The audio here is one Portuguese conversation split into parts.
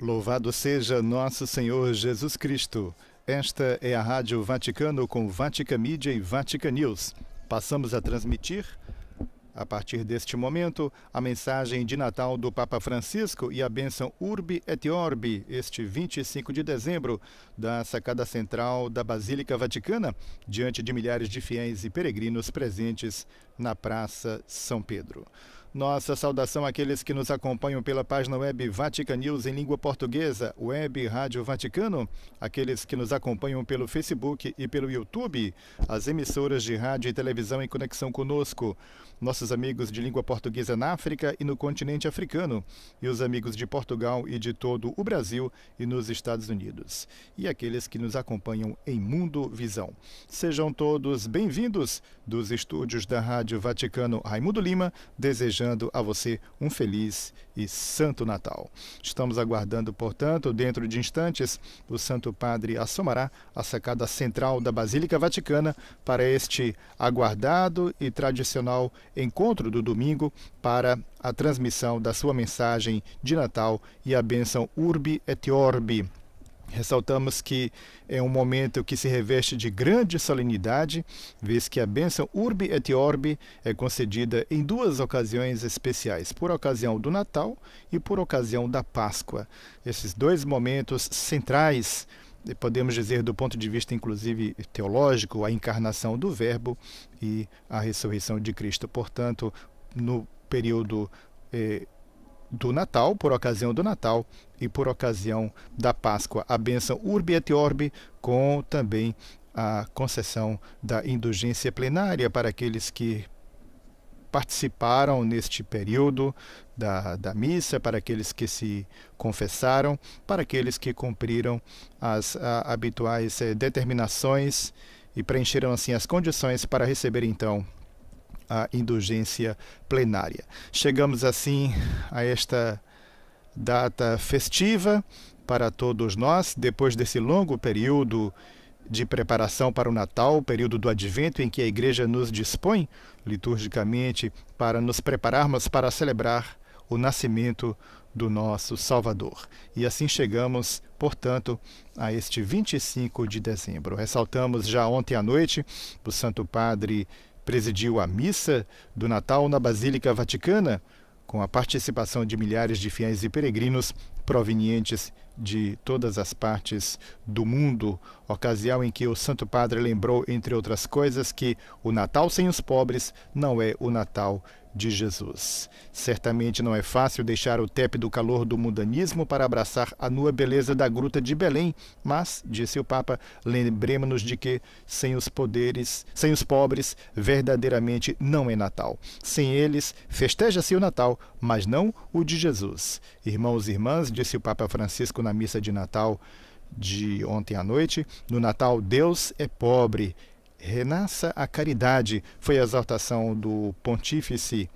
Louvado seja nosso Senhor Jesus Cristo. Esta é a Rádio Vaticano com Vatican Media e Vatican News. Passamos a transmitir, a partir deste momento, a mensagem de Natal do Papa Francisco e a bênção Urbi et Orbi, este 25 de dezembro, da sacada central da Basílica Vaticana, diante de milhares de fiéis e peregrinos presentes na Praça São Pedro. Nossa saudação àqueles que nos acompanham pela página web Vatican News em língua portuguesa, Web Rádio Vaticano, aqueles que nos acompanham pelo Facebook e pelo YouTube, as emissoras de rádio e televisão em conexão conosco, nossos amigos de língua portuguesa na África e no continente africano, e os amigos de Portugal e de todo o Brasil e nos Estados Unidos, e aqueles que nos acompanham em Mundo Visão. Sejam todos bem-vindos dos estúdios da Rádio Vaticano Raimundo Lima, desejando a você um feliz e santo Natal. Estamos aguardando, portanto, dentro de instantes, o Santo Padre assomará a sacada central da Basílica Vaticana para este aguardado e tradicional encontro do domingo para a transmissão da sua mensagem de Natal e a bênção Urbi et Orbi. Ressaltamos que é um momento que se reveste de grande solenidade, vez que a bênção Urbi et Orbi é concedida em duas ocasiões especiais, por ocasião do Natal e por ocasião da Páscoa. Esses dois momentos centrais, podemos dizer do ponto de vista inclusive teológico, a encarnação do Verbo e a ressurreição de Cristo. Portanto, no período do Natal, por ocasião do Natal e por ocasião da Páscoa, a bênção Urbi et Orbi, com também a concessão da indulgência plenária para aqueles que participaram neste período da missa, para aqueles que se confessaram, para aqueles que cumpriram as habituais determinações e preencheram assim as condições para receber então a indulgência plenária. Chegamos assim a esta data festiva para todos nós, depois desse longo período de preparação para o Natal, período do Advento, em que a Igreja nos dispõe liturgicamente para nos prepararmos para celebrar o nascimento do nosso Salvador. E assim chegamos, portanto, a este 25 de dezembro. Ressaltamos já ontem à noite, o Santo Padre presidiu a missa do Natal na Basílica Vaticana, com a participação de milhares de fiéis e peregrinos provenientes de todas as partes do mundo, ocasião em que o Santo Padre lembrou, entre outras coisas, que o Natal sem os pobres não é o Natal de Jesus. Certamente não é fácil deixar o tépido calor do mundanismo para abraçar a nua beleza da Gruta de Belém, mas, disse o Papa, lembremos-nos de que sem os pobres, verdadeiramente não é Natal. Sem eles, festeja-se o Natal, mas não o de Jesus. Irmãos e irmãs, disse o Papa Francisco na missa de Natal de ontem à noite, no Natal Deus é pobre. Renasça a caridade, foi a exortação do Pontífice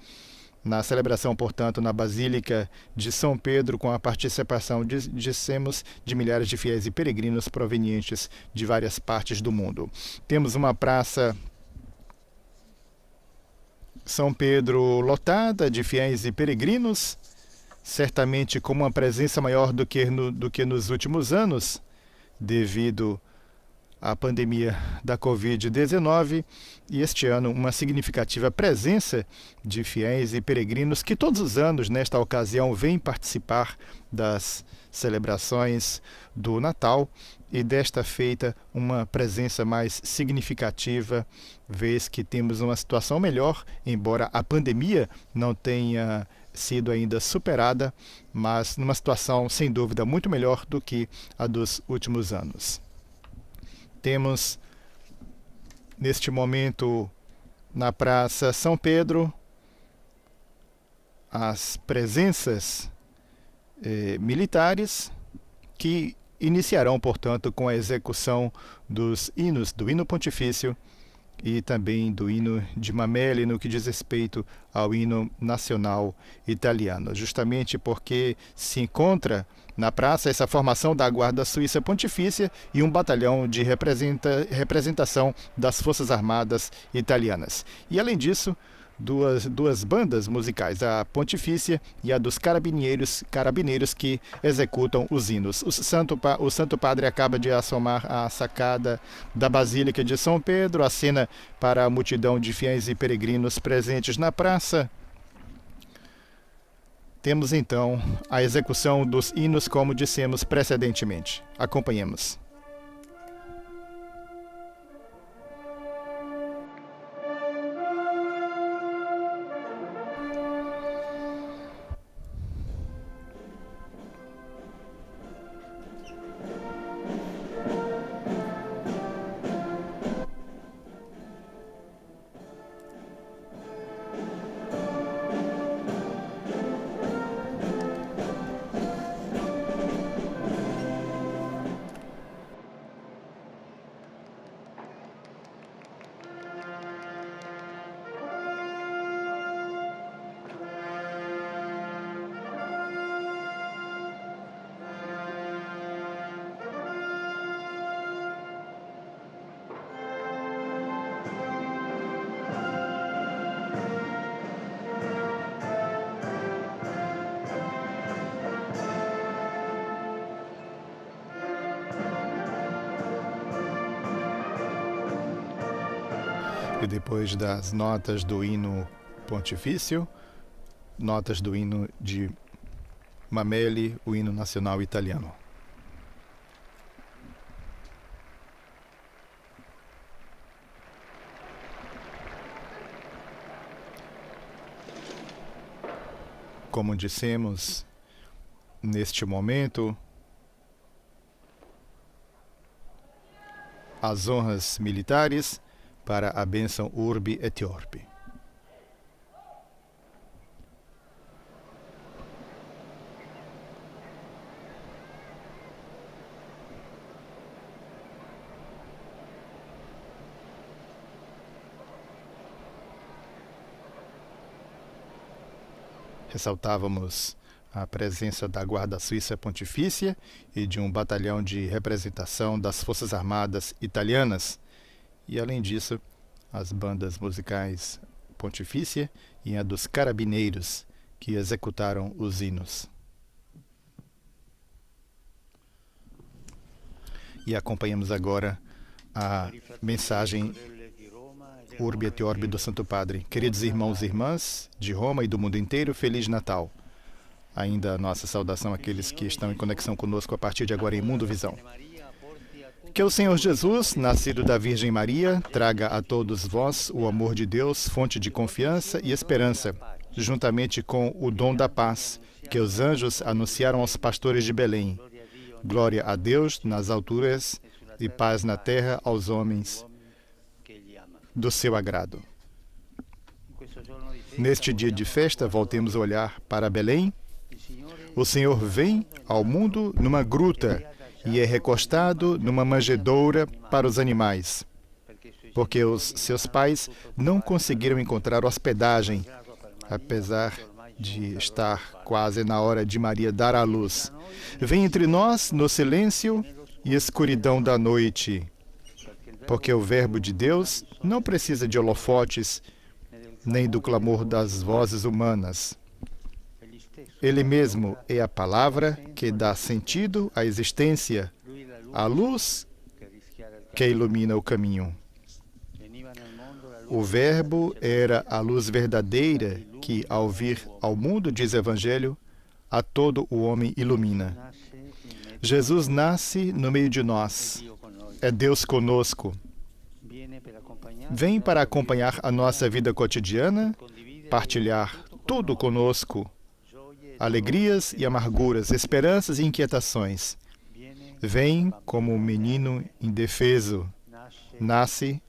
na celebração, portanto, na Basílica de São Pedro, com a participação, dissemos, de milhares de fiéis e peregrinos provenientes de várias partes do mundo. Temos uma praça São Pedro lotada de fiéis e peregrinos, certamente com uma presença maior do que nos últimos anos, devido a pandemia da Covid-19, e este ano uma significativa presença de fiéis e peregrinos que todos os anos, nesta ocasião, vêm participar das celebrações do Natal, e desta feita uma presença mais significativa, vez que temos uma situação melhor, embora a pandemia não tenha sido ainda superada, mas numa situação sem dúvida muito melhor do que a dos últimos anos. Temos, neste momento, na Praça São Pedro, as presenças militares que iniciarão, portanto, com a execução dos hinos, do hino pontifício e também do hino de Mameli, no que diz respeito ao hino nacional italiano, justamente porque se encontra na praça essa formação da Guarda Suíça Pontifícia e um batalhão de representação das Forças Armadas italianas. E, além disso, duas bandas musicais, a Pontifícia e a dos carabineiros que executam os hinos. O Santo Padre acaba de assomar a sacada da Basílica de São Pedro, acena para a multidão de fiéis e peregrinos presentes na praça. Temos então a execução dos hinos como dissemos precedentemente. Acompanhemos. E depois das notas do hino pontifício, notas do hino de Mameli, o hino nacional italiano. Como dissemos, neste momento, as honras militares para a bênção Urbi et Orbi. Ressaltávamos a presença da Guarda Suíça Pontifícia e de um batalhão de representação das Forças Armadas italianas. E, além disso, as bandas musicais Pontifícia e a dos Carabineiros, que executaram os hinos. E acompanhamos agora a mensagem Urbi et Orbi do Santo Padre. Queridos irmãos e irmãs de Roma e do mundo inteiro, Feliz Natal. Ainda a nossa saudação àqueles que estão em conexão conosco a partir de agora em Mundo Visão. Que o Senhor Jesus, nascido da Virgem Maria, traga a todos vós o amor de Deus, fonte de confiança e esperança, juntamente com o dom da paz, que os anjos anunciaram aos pastores de Belém. Glória a Deus nas alturas e paz na terra aos homens do seu agrado. Neste dia de festa, voltemos a olhar para Belém. O Senhor vem ao mundo numa gruta e é recostado numa manjedoura para os animais, porque os seus pais não conseguiram encontrar hospedagem, apesar de estar quase na hora de Maria dar à luz. Vem entre nós no silêncio e escuridão da noite, porque o Verbo de Deus não precisa de holofotes, nem do clamor das vozes humanas. Ele mesmo é a palavra que dá sentido à existência, a luz que ilumina o caminho. O Verbo era a luz verdadeira que, ao vir ao mundo, diz o Evangelho, a todo o homem ilumina. Jesus nasce no meio de nós. É Deus conosco. Vem para acompanhar a nossa vida cotidiana, partilhar tudo conosco, alegrias e amarguras, esperanças e inquietações. Vem como um menino indefeso, nasce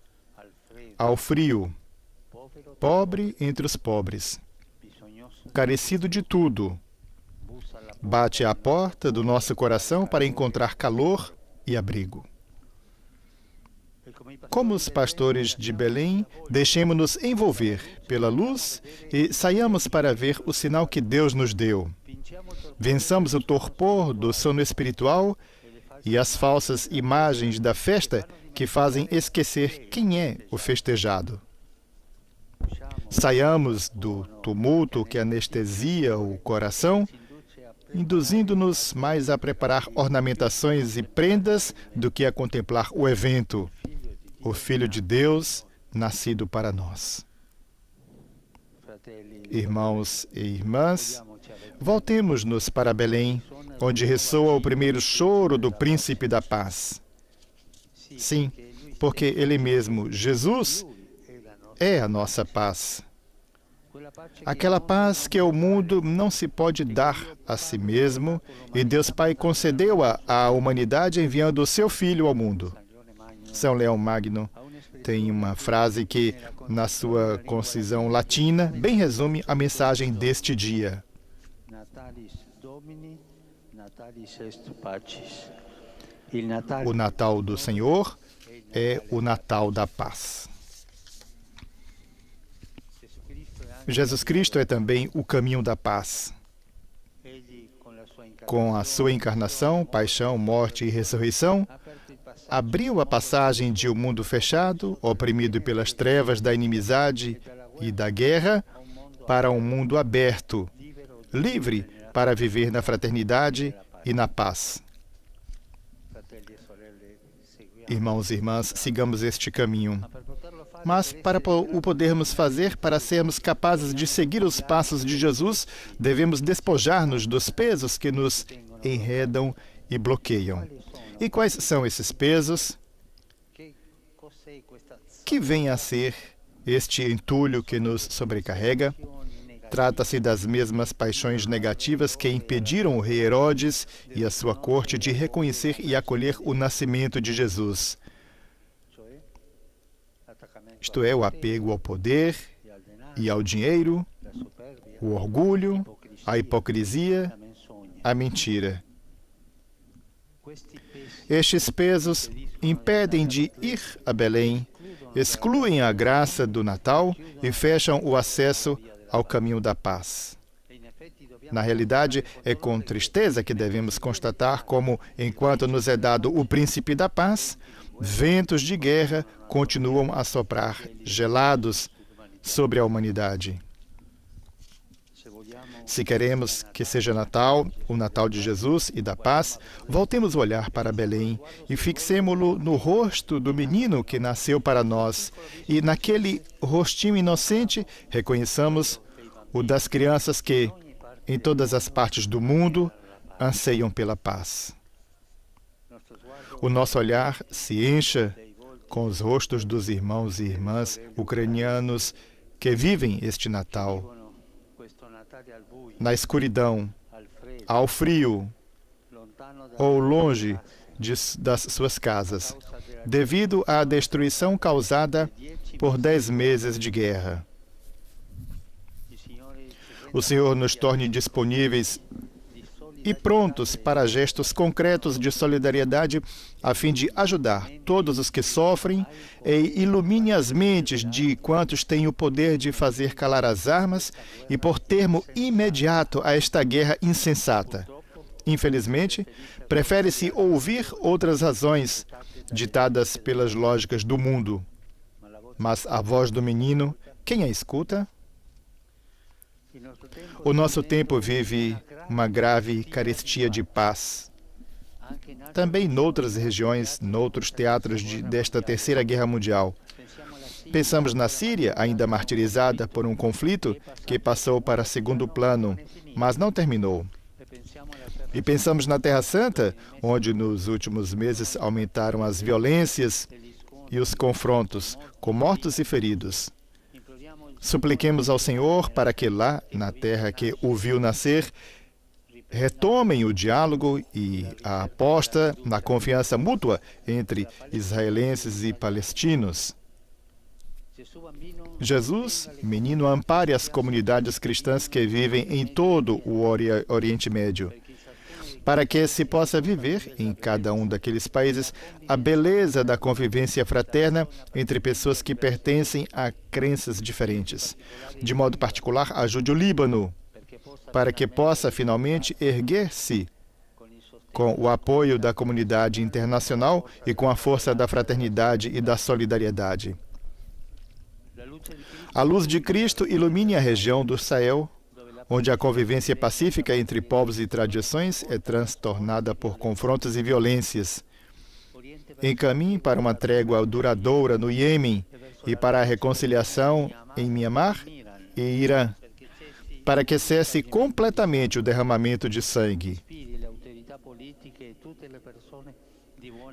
ao frio, pobre entre os pobres, carecido de tudo. Bate à porta do nosso coração para encontrar calor e abrigo. Como os pastores de Belém, deixemo-nos envolver pela luz e saiamos para ver o sinal que Deus nos deu. Vençamos o torpor do sono espiritual e as falsas imagens da festa que fazem esquecer quem é o festejado. Saiamos do tumulto que anestesia o coração, induzindo-nos mais a preparar ornamentações e prendas do que a contemplar o evento, o Filho de Deus, nascido para nós. Irmãos e irmãs, voltemos-nos para Belém, onde ressoa o primeiro choro do Príncipe da Paz. Sim, porque Ele mesmo, Jesus, é a nossa paz. Aquela paz que o mundo não se pode dar a si mesmo, e Deus Pai concedeu-a à humanidade enviando o seu Filho ao mundo. São Leão Magno tem uma frase que, na sua concisão latina, bem resume a mensagem deste dia. O Natal do Senhor é o Natal da paz. Jesus Cristo é também o caminho da paz. Com a sua encarnação, paixão, morte e ressurreição, abriu a passagem de um mundo fechado, oprimido pelas trevas da inimizade e da guerra, para um mundo aberto, livre para viver na fraternidade e na paz. Irmãos e irmãs, sigamos este caminho. Mas, para o podermos fazer, para sermos capazes de seguir os passos de Jesus, devemos despojar-nos dos pesos que nos enredam e bloqueiam. E quais são esses pesos? Que vem a ser este entulho que nos sobrecarrega? Trata-se das mesmas paixões negativas que impediram o rei Herodes e a sua corte de reconhecer e acolher o nascimento de Jesus. Isto é, o apego ao poder e ao dinheiro, o orgulho, a hipocrisia, a mentira. Estes pesos impedem de ir a Belém, excluem a graça do Natal e fecham o acesso ao caminho da paz. Na realidade, é com tristeza que devemos constatar como, enquanto nos é dado o Príncipe da Paz, ventos de guerra continuam a soprar gelados sobre a humanidade. Se queremos que seja Natal, o Natal de Jesus e da paz, voltemos o olhar para Belém e fixemo-lo no rosto do menino que nasceu para nós. E naquele rostinho inocente, reconheçamos o das crianças que, em todas as partes do mundo, anseiam pela paz. O nosso olhar se encha com os rostos dos irmãos e irmãs ucranianos que vivem este Natal na escuridão, ao frio ou longe das suas casas, devido à destruição causada por 10 meses de guerra. O Senhor nos torne disponíveis e prontos para gestos concretos de solidariedade a fim de ajudar todos os que sofrem e ilumine as mentes de quantos têm o poder de fazer calar as armas e pôr termo imediato a esta guerra insensata. Infelizmente, prefere-se ouvir outras razões ditadas pelas lógicas do mundo. Mas a voz do menino, quem a escuta? O nosso tempo vive uma grave carestia de paz. Também noutras regiões, noutros teatros desta Terceira Guerra Mundial. Pensamos na Síria, ainda martirizada por um conflito que passou para segundo plano, mas não terminou. E pensamos na Terra Santa, onde nos últimos meses aumentaram as violências e os confrontos, com mortos e feridos. Supliquemos ao Senhor para que lá, na terra que o viu nascer, retomem o diálogo e a aposta na confiança mútua entre israelenses e palestinos. Jesus, menino, ampare as comunidades cristãs que vivem em todo o Oriente Médio, para que se possa viver, em cada um daqueles países, a beleza da convivência fraterna entre pessoas que pertencem a crenças diferentes. De modo particular, ajude o Líbano, para que possa finalmente erguer-se com o apoio da comunidade internacional e com a força da fraternidade e da solidariedade. A luz de Cristo ilumine a região do Sahel, onde a convivência pacífica entre povos e tradições é transtornada por confrontos e violências. Encaminhe para uma trégua duradoura no Iêmen e para a reconciliação em Mianmar e Irã, para que cesse completamente o derramamento de sangue.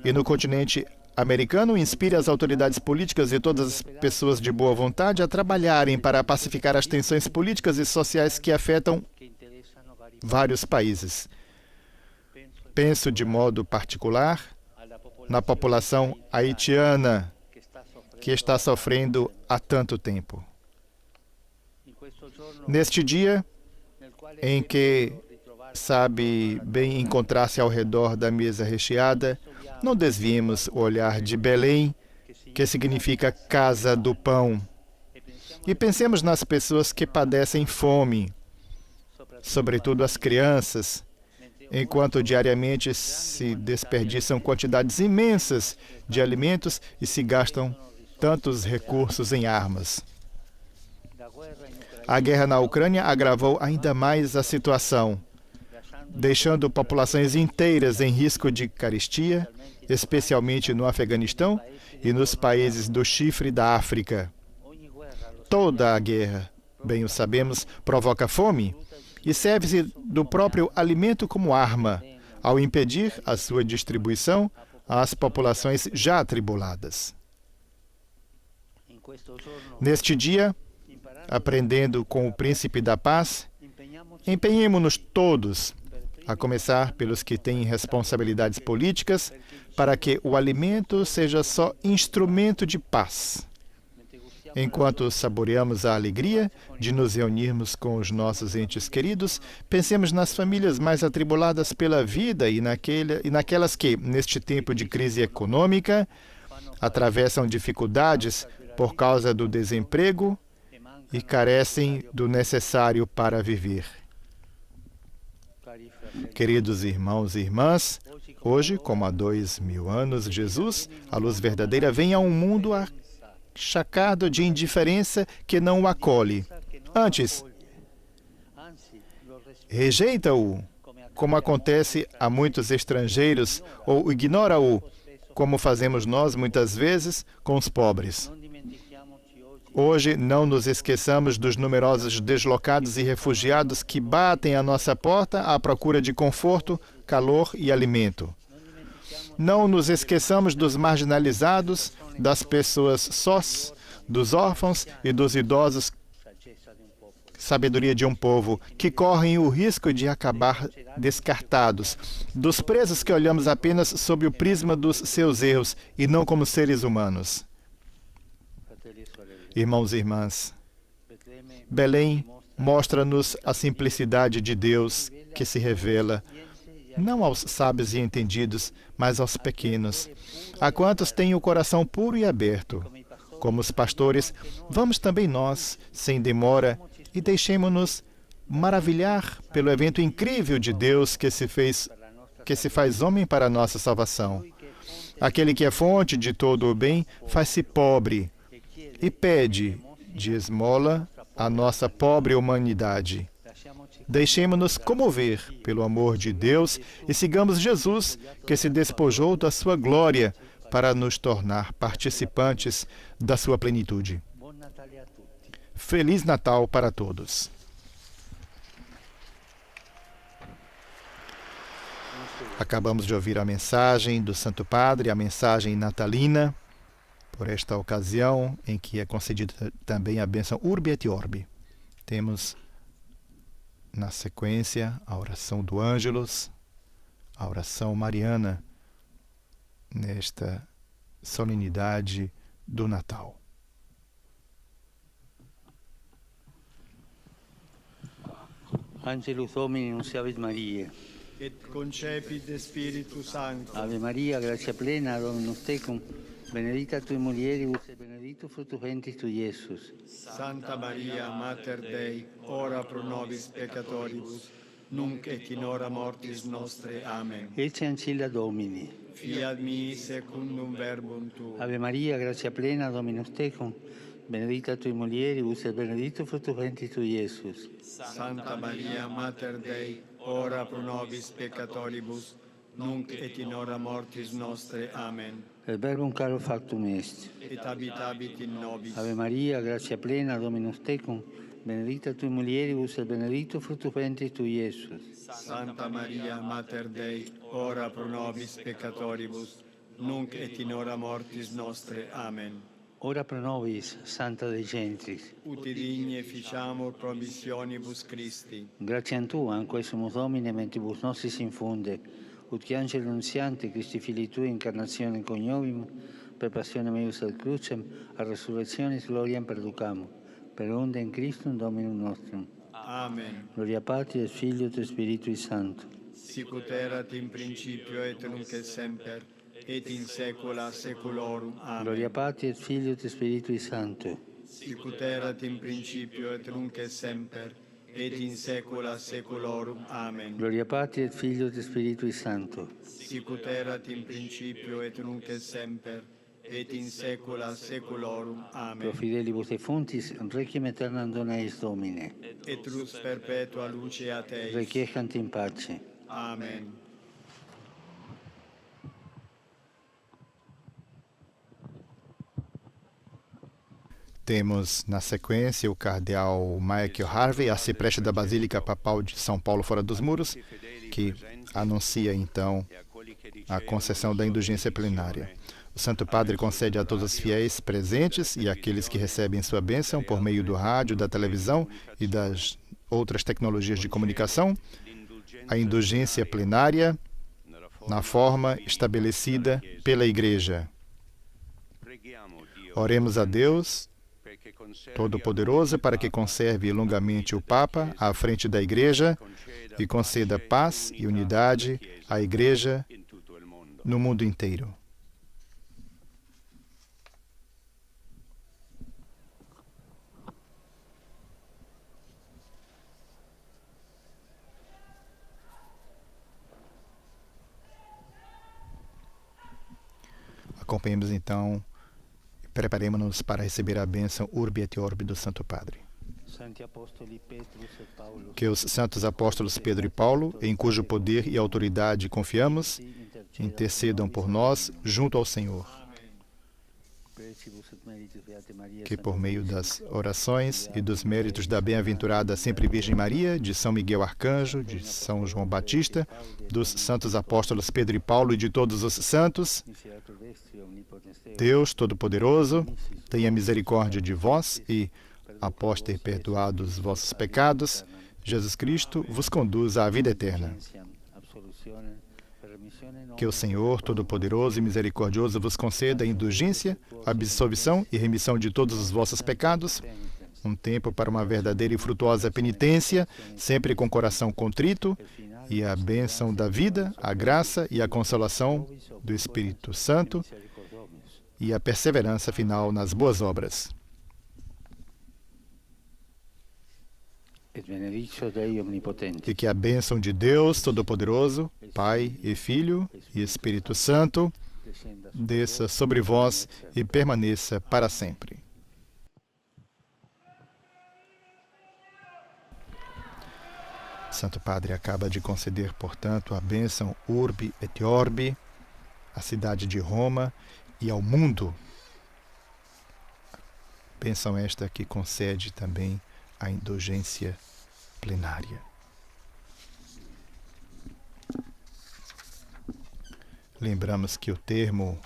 E no continente americano, inspire as autoridades políticas e todas as pessoas de boa vontade a trabalharem para pacificar as tensões políticas e sociais que afetam vários países. Penso de modo particular na população haitiana, que está sofrendo há tanto tempo. Neste dia, em que sabe bem encontrar-se ao redor da mesa recheada, não desviemos o olhar de Belém, que significa casa do pão, e pensemos nas pessoas que padecem fome, sobretudo as crianças, enquanto diariamente se desperdiçam quantidades imensas de alimentos e se gastam tantos recursos em armas. A guerra na Ucrânia agravou ainda mais a situação, deixando populações inteiras em risco de carestia, especialmente no Afeganistão e nos países do chifre da África. Toda a guerra, bem o sabemos, provoca fome e serve-se do próprio alimento como arma, ao impedir a sua distribuição às populações já atribuladas. Neste dia, aprendendo com o Príncipe da Paz, empenhemo-nos todos, a começar pelos que têm responsabilidades políticas, para que o alimento seja só instrumento de paz. Enquanto saboreamos a alegria de nos reunirmos com os nossos entes queridos, pensemos nas famílias mais atribuladas pela vida e naquelas que, neste tempo de crise econômica, atravessam dificuldades por causa do desemprego e carecem do necessário para viver. Queridos irmãos e irmãs, hoje, como há 2000 anos, Jesus, a luz verdadeira, vem a um mundo achacado de indiferença que não o acolhe. Antes, rejeita-o, como acontece a muitos estrangeiros, ou ignora-o, como fazemos nós muitas vezes com os pobres. Hoje, não nos esqueçamos dos numerosos deslocados e refugiados que batem à nossa porta à procura de conforto, calor e alimento. Não nos esqueçamos dos marginalizados, das pessoas sós, dos órfãos e dos idosos, sabedoria de um povo, que correm o risco de acabar descartados, dos presos que olhamos apenas sob o prisma dos seus erros e não como seres humanos. Irmãos e irmãs, Belém mostra-nos a simplicidade de Deus que se revela, não aos sábios e entendidos, mas aos pequenos, a quantos têm o coração puro e aberto. Como os pastores, vamos também nós, sem demora, e deixemo-nos maravilhar pelo evento incrível de Deus que se faz homem para a nossa salvação. Aquele que é fonte de todo o bem, faz-se pobre e pede de esmola a nossa pobre humanidade. Deixemo-nos comover pelo amor de Deus e sigamos Jesus, que se despojou da sua glória para nos tornar participantes da sua plenitude. Feliz Natal para todos. Acabamos de ouvir a mensagem do Santo Padre, a mensagem natalina, por esta ocasião em que é concedida também a bênção Urbi et Orbi. Temos na sequência a oração do Ângelus, a oração mariana, nesta solenidade do Natal. Angelus Domini nunciavit Mariae. Et concepit Spiritus Sancto. Ave Maria, gratia plena, Dominus tecum, benedicta tui mulieribus et benedictus fructus ventris tui, Iesus. Santa Maria, Mater Dei, ora pro nobis peccatoribus, nunc et in hora mortis nostre. Amen. Ecce ancilla Domini. Fiat mi secundum verbum tuum. Ave Maria, gratia plena, Dominus tecum, benedicta tui mulieribus et benedictus fructus ventris tui, Iesus. Santa Maria, Mater Dei, ora pro nobis peccatoribus, nunc et in hora mortis nostre. Amen. El verbum caro factum est. Et habitabit in nobis. Ave Maria, gratia plena, Dominus tecum, benedicta tui mulieribus et benedictus fructus ventris tui, Iesus. Santa Maria, Mater Dei, ora pro nobis peccatoribus, nunc et in hora mortis nostre. Amen. Ora pro nobis, Santa Dei Gentris. Uti digni efficiamur promissionibus Christi. Gratiam Tua, anque sumus Domine, mentibus nostris infunde, ut qui angelo nunziante, Christi Filii Tui, incarnatione coniovim, per passionem eius ad crucem, a resurrectionis gloriam perducamur, per onde in Christum Dominum nostrum. Amen. Gloria Patri et Filio et Spiritui Sancto. Sicut erat in principio et nunc et semper, et in saecula saeculorum. Amen. Gloria Patri et Filio et Spiritui Sancto. Sicut erat in principio et nunc et semper, et in saecula saeculorum. Amen. Gloria Patri et Filio et Spiritui Sancto. Sicut erat in principio et nunc et semper, et in saecula saeculorum. Amen. Pro fidelibus defuntis, requiem aeternam dona eis Domine. Et lux perpetua luceat eis. Requiescant in pace. Amen. Temos na sequência o cardeal Michael Harvey, arcipreste da Basílica Papal de São Paulo fora dos muros, que anuncia então a concessão da indulgência plenária. O Santo Padre concede a todos os fiéis presentes e àqueles que recebem sua bênção por meio do rádio, da televisão e das outras tecnologias de comunicação, a indulgência plenária na forma estabelecida pela Igreja. Oremos a Deus Todo-Poderoso para que conserve longamente o Papa à frente da Igreja e conceda paz e unidade à Igreja no mundo inteiro. Acompanhemos então, preparemos-nos para receber a bênção Urbi et Orbi do Santo Padre. Que os santos apóstolos Pedro e Paulo, em cujo poder e autoridade confiamos, intercedam por nós junto ao Senhor. Que por meio das orações e dos méritos da bem-aventurada Sempre Virgem Maria, de São Miguel Arcanjo, de São João Batista, dos santos apóstolos Pedro e Paulo e de todos os santos, Deus Todo-Poderoso, tenha misericórdia de vós e, após ter perdoado os vossos pecados, Jesus Cristo vos conduza à vida eterna. Que o Senhor Todo-Poderoso e Misericordioso vos conceda indulgência, absolvição e remissão de todos os vossos pecados, um tempo para uma verdadeira e frutuosa penitência, sempre com coração contrito, e a bênção da vida, a graça e a consolação do Espírito Santo e a perseverança final nas boas obras. E que a bênção de Deus Todo-Poderoso, Pai e Filho e Espírito Santo, desça sobre vós e permaneça para sempre. Santo Padre acaba de conceder, portanto, a bênção Urbi et Orbi, à cidade de Roma e ao mundo. Bênção esta que concede também a indulgência plenária. Lembramos que o termo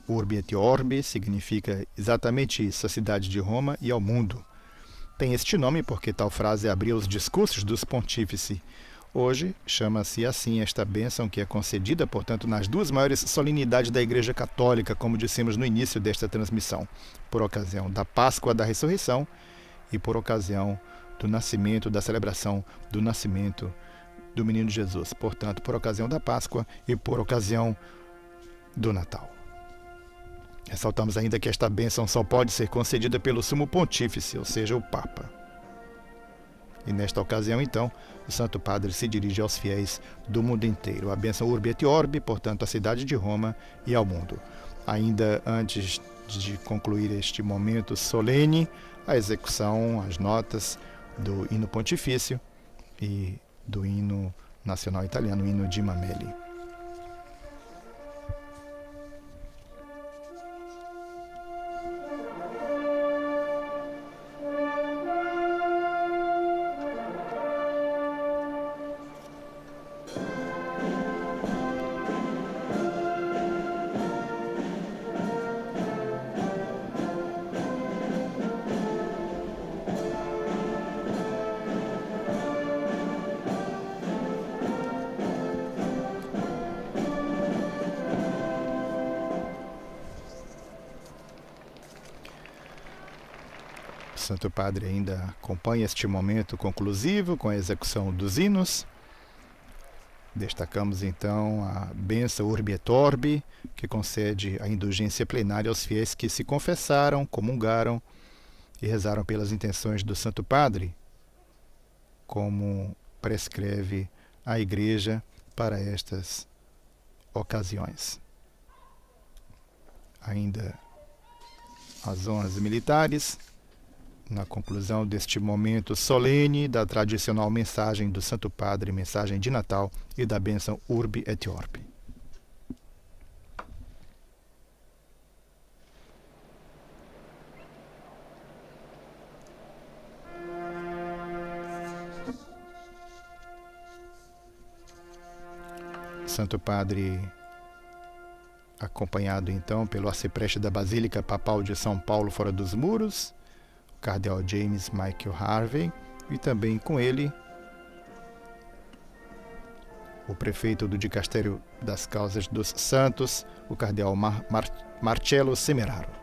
Urbi et Orbi significa exatamente isso, a cidade de Roma e ao mundo. Tem este nome porque tal frase abria os discursos dos pontífices. Hoje chama-se assim esta bênção que é concedida, portanto, nas duas maiores solenidades da Igreja Católica, como dissemos no início desta transmissão, por ocasião da Páscoa da Ressurreição e por ocasião do nascimento, da celebração do nascimento do Menino Jesus. Portanto, por ocasião da Páscoa e por ocasião do Natal. Ressaltamos ainda que esta bênção só pode ser concedida pelo Sumo Pontífice, ou seja, o Papa. E nesta ocasião, então, o Santo Padre se dirige aos fiéis do mundo inteiro. A bênção Urbi et Orbi, portanto, à cidade de Roma e ao mundo. Ainda antes de concluir este momento solene, a execução, as notas do hino pontifício e do hino nacional italiano, o hino de Mameli. O Santo Padre ainda acompanha este momento conclusivo com a execução dos hinos. Destacamos então a bênção Urbi et Orbi, que concede a indulgência plenária aos fiéis que se confessaram, comungaram e rezaram pelas intenções do Santo Padre, como prescreve a Igreja para estas ocasiões. Ainda as honras militares, na conclusão deste momento solene da tradicional mensagem do Santo Padre, mensagem de Natal e da bênção Urbi et Orbi. Santo Padre, acompanhado então pelo arcipreste da Basílica Papal de São Paulo fora dos muros, Cardeal James Michael Harvey, e também com ele o prefeito do Dicastério das Causas dos Santos, o Cardeal Marcello Semeraro.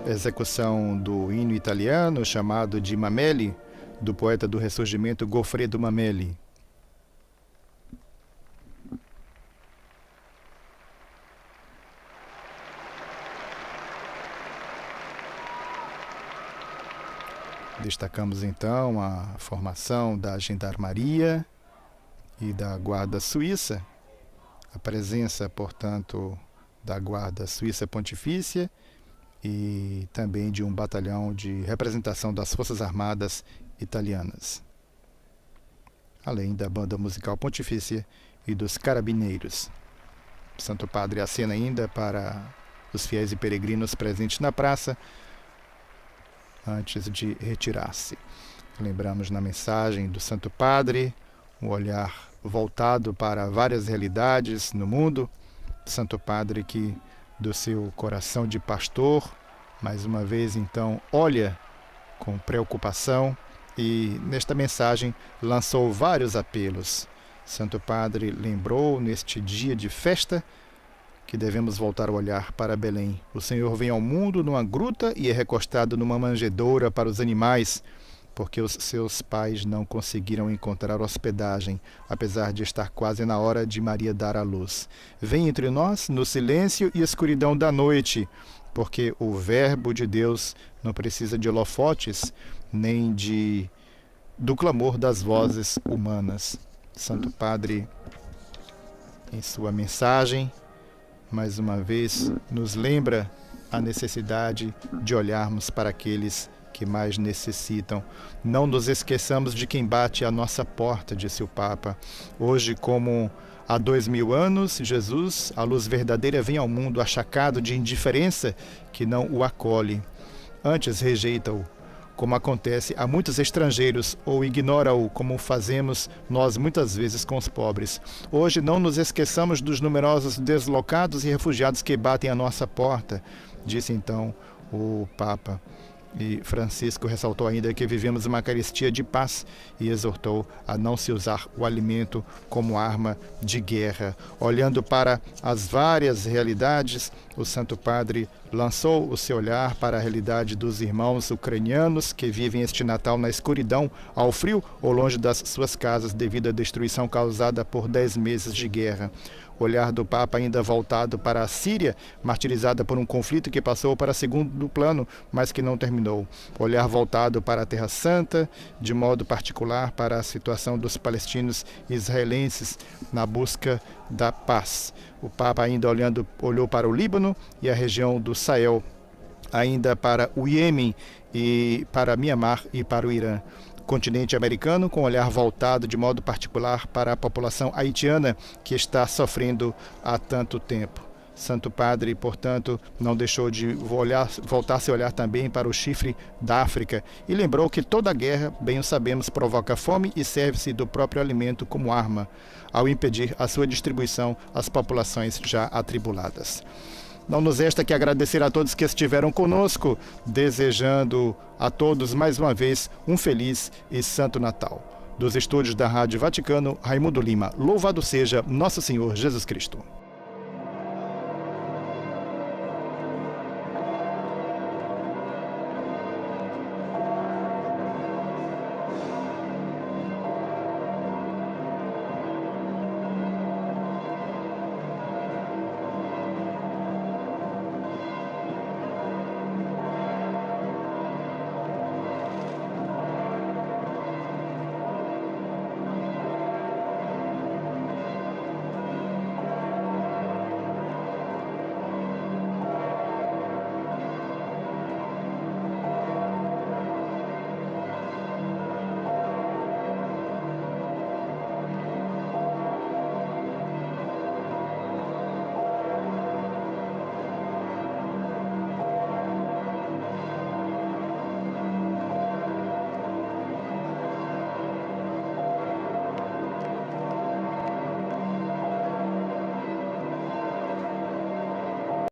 Execução do hino italiano chamado de Mameli, do poeta do Ressurgimento Goffredo Mameli. Destacamos então a formação da Gendarmeria e da Guarda Suíça, a presença, portanto, da Guarda Suíça Pontifícia e também de um batalhão de representação das Forças Armadas italianas, além da Banda Musical Pontifícia e dos Carabineiros. O Santo Padre acena ainda para os fiéis e peregrinos presentes na praça, antes de retirar-se. Lembramos na mensagem do Santo Padre um olhar voltado para várias realidades no mundo. Santo Padre que do seu coração de pastor, mais uma vez então olha com preocupação e nesta mensagem lançou vários apelos. Santo Padre lembrou neste dia de festa que devemos voltar o olhar para Belém. O Senhor vem ao mundo numa gruta e é recostado numa manjedoura para os animais, porque os seus pais não conseguiram encontrar hospedagem, apesar de estar quase na hora de Maria dar à luz. Vem entre nós no silêncio e escuridão da noite, porque o Verbo de Deus não precisa de holofotes, nem do clamor das vozes humanas. Santo Padre, em sua mensagem, mais uma vez, nos lembra a necessidade de olharmos para aqueles que mais necessitam. Não nos esqueçamos de quem bate à nossa porta, disse o Papa. Hoje, como há 2000 anos, Jesus, a luz verdadeira, vem ao mundo achacado de indiferença que não o acolhe. Antes rejeita-o, como acontece a muitos estrangeiros, ou ignora-o, como fazemos nós muitas vezes com os pobres. Hoje não nos esqueçamos dos numerosos deslocados e refugiados que batem à nossa porta, disse então o Papa. E Francisco ressaltou ainda que vivemos uma Eucaristia de paz e exortou a não se usar o alimento como arma de guerra. Olhando para as várias realidades, o Santo Padre lançou o seu olhar para a realidade dos irmãos ucranianos que vivem este Natal na escuridão, ao frio ou longe das suas casas devido à destruição causada por 10 meses de guerra. O olhar do Papa ainda voltado para a Síria, martirizada por um conflito que passou para segundo plano, mas que não terminou. O olhar voltado para a Terra Santa, de modo particular para a situação dos palestinos e israelenses na busca da paz. O Papa ainda olhou para o Líbano e a região do Sahel, ainda para o Iêmen e para Mianmar e para o Irã. Continente americano com olhar voltado de modo particular para a população haitiana que está sofrendo há tanto tempo. Santo Padre, portanto, não deixou de voltar seu olhar também para o chifre da África e lembrou que toda guerra, bem o sabemos, provoca fome e serve-se do próprio alimento como arma, ao impedir a sua distribuição às populações já atribuladas. Não nos resta que agradecer a todos que estiveram conosco, desejando a todos mais uma vez um feliz e santo Natal. Dos estúdios da Rádio Vaticano, Raimundo Lima. Louvado seja Nosso Senhor Jesus Cristo.